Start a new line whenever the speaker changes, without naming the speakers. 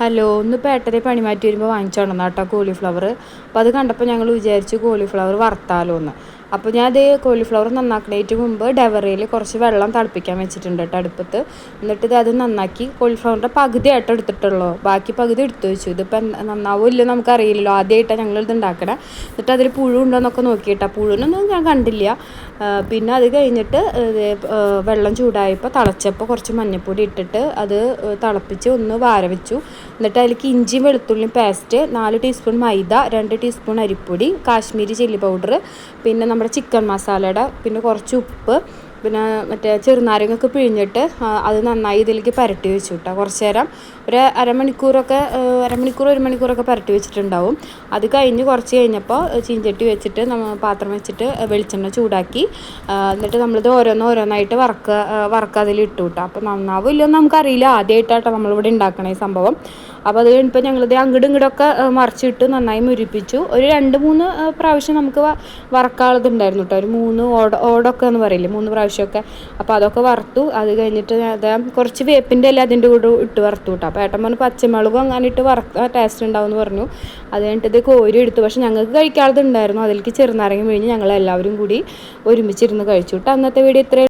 Hello, ഇന്നിപ്പോൾ ഏട്ടരെ പണി മാറ്റി വരുമ്പോൾ വാങ്ങിച്ചോണ്ടെന്നാ കേട്ടോ കോളിഫ്ലവർ. അപ്പോൾ അത് കണ്ടപ്പോൾ ഞങ്ങൾ വിചാരിച്ചു കോളിഫ്ലവർ വറുത്താലോ എന്ന്. അപ്പോൾ ഞാൻ അത് കോളിഫ്ലവർ നന്നാക്കുന്നതിന് മുമ്പ് ഡവറയിൽ കുറച്ച് വെള്ളം തിളപ്പിക്കാൻ വെച്ചിട്ടുണ്ട് കേട്ടോ അടുപ്പത്ത്. എന്നിട്ട് അത് നന്നാക്കി കോളിഫ്ലവറിൻ്റെ പകുതി ആയിട്ട് എടുത്തിട്ടുള്ളൂ, ബാക്കി പകുതി എടുത്തു വെച്ചു. ഇതിപ്പോൾ നന്നാവോ ഇല്ലയോ നമുക്കറിയില്ലല്ലോ, ആദ്യമായിട്ടാണ് ഞങ്ങളിത് ഉണ്ടാക്കണേ. എന്നിട്ട് അതിൽ പുഴു ഉണ്ടോയെന്നൊക്കെ നോക്കിയിട്ടാണ്, പുഴുവിനൊന്നും ഞാൻ കണ്ടില്ല. പിന്നെ അത് കഴിഞ്ഞിട്ട് വെള്ളം ചൂടായപ്പോൾ തിളച്ചപ്പോൾ കുറച്ച് മഞ്ഞൾപ്പൊടി ഇട്ടിട്ട് അത് തിളപ്പിച്ച് ഒന്ന് വാര വെച്ചു. എന്നിട്ട് അതിലേക്ക് ഇഞ്ചിയും വെളുത്തുള്ളിയും പേസ്റ്റ്, 4 ടീസ്പൂൺ മൈദ, 2 ടീസ്പൂൺ അരിപ്പൊടി, കാശ്മീരി ചില്ലി പൗഡർ, പിന്നെ നമ്മുടെ ചിക്കൻ മസാലയുടെ, പിന്നെ കുറച്ച് ഉപ്പ്, പിന്നെ മറ്റേ ചെറുനാരങ്ങയൊക്കെ പിഴിഞ്ഞിട്ട് അത് നന്നായി ഇതിലേക്ക് പുരട്ടി വെച്ചു കേട്ടോ. കുറച്ച് നേരം ഒരു അരമണിക്കൂർ 1 മണിക്കൂറൊക്കെ പുരട്ടി വെച്ചിട്ടുണ്ടാവും. അത് കുറച്ച് കഴിഞ്ഞപ്പോൾ ചീഞ്ചട്ടി വെച്ചിട്ട് പാത്രം വെച്ചിട്ട് വെളിച്ചെണ്ണ ചൂടാക്കി, എന്നിട്ട് നമ്മളിത് ഓരോന്നായിട്ട് വറക്കുക അതിൽ ഇട്ടു കേട്ടോ. അപ്പോൾ നന്നാവും ഇല്ലയെന്ന് നമുക്കറിയില്ല, ആദ്യമായിട്ടാട്ടോ നമ്മളിവിടെ ഉണ്ടാക്കണ ഈ സംഭവം. അപ്പോൾ അത് കഴിഞ്ഞപ്പോൾ ഞങ്ങളിത് അങ്ങോട്ടും ഇങ്ങോട്ടൊക്കെ മറിച്ചിട്ട് നന്നായി മുരിപ്പിച്ചു. ഒരു 2-3 പ്രാവശ്യം നമുക്ക് വറക്കാനുള്ളതുണ്ടായിരുന്നു കേട്ടോ. ഒരു 3 ഓടൊക്കെ എന്ന് പറയില്ലേ, 3 പ്രാവശ്യമൊക്കെ. അപ്പോൾ അതൊക്കെ വറുത്തു. അത് കഴിഞ്ഞിട്ട് അത് കുറച്ച് വേപ്പിൻ്റെ ഇല അതിൻ്റെ കൂടെ ഇട്ട് വറുത്തു കേട്ടോ. അപ്പോൾ ഏട്ടൻ പറഞ്ഞു പച്ചമുളകും അങ്ങനെ ഇട്ട് വറുക്കാൻ ടേസ്റ്റ് ഉണ്ടാവുമെന്ന് പറഞ്ഞു. അത് കഴിഞ്ഞിട്ട് ഇത് കോരി എടുത്തു. പക്ഷെ ഞങ്ങൾക്ക് കഴിക്കാനുള്ളതുണ്ടായിരുന്നു, അതിലേക്ക് ചെറുനാരങ്ങ പിഴിഞ്ഞ് ഞങ്ങളെല്ലാവരും കൂടി ഒരുമിച്ചിരുന്ന് കഴിച്ചു കേട്ടോ. അന്നത്തെ വീഡിയോ ഇത്രയും.